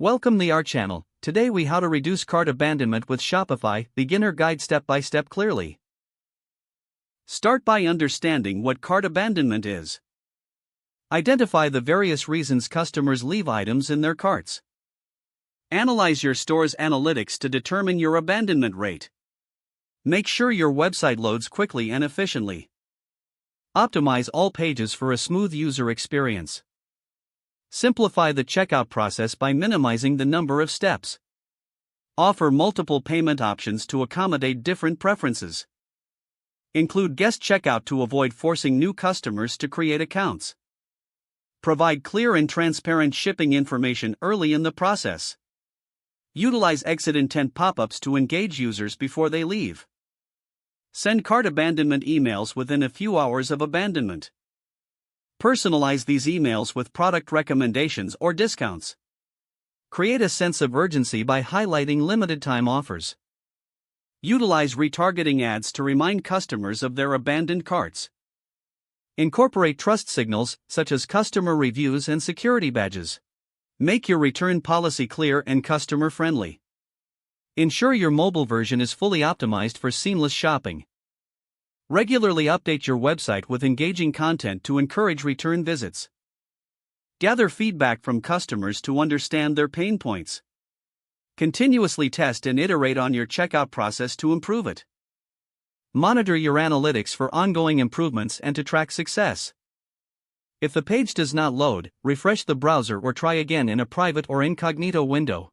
Welcome to our channel. Today we how to reduce cart abandonment with Shopify, beginner guide step by step clearly. Start by understanding what cart abandonment is. Identify the various reasons customers leave items in their carts. Analyze your store's analytics to determine your abandonment rate. Make sure your website loads quickly and efficiently. Optimize all pages for a smooth user experience. Simplify the checkout process by minimizing the number of steps. Offer multiple payment options to accommodate different preferences. Include guest checkout to avoid forcing new customers to create accounts. Provide clear and transparent shipping information early in the process. Utilize exit intent pop-ups to engage users before they leave. Send cart abandonment emails within a few hours of abandonment. Personalize these emails with product recommendations or discounts. Create a sense of urgency by highlighting limited time offers. Utilize retargeting ads to remind customers of their abandoned carts. Incorporate trust signals, such as customer reviews and security badges. Make your return policy clear and customer friendly. Ensure your mobile version is fully optimized for seamless shopping. Regularly update your website with engaging content to encourage return visits. Gather feedback from customers to understand their pain points. Continuously test and iterate on your checkout process to improve it. Monitor your analytics for ongoing improvements and to track success. If the page does not load, refresh the browser or try again in a private or incognito window.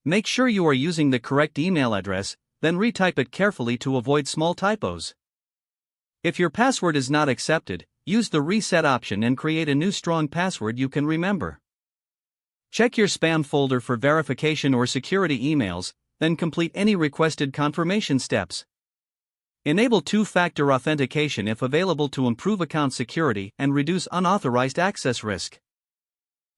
Make sure you are using the correct email address, then retype it carefully to avoid small typos. If your password is not accepted, use the reset option and create a new strong password you can remember. Check your spam folder for verification or security emails, then complete any requested confirmation steps. Enable two-factor authentication if available to improve account security and reduce unauthorized access risk.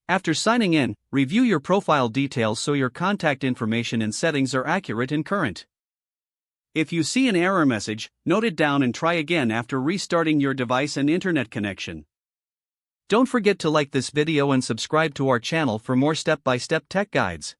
After signing in, review your profile details so your contact information and settings are accurate and current. If you see an error message, note it down and try again after restarting your device and internet connection. Don't forget to like this video and subscribe to our channel for more step-by-step tech guides.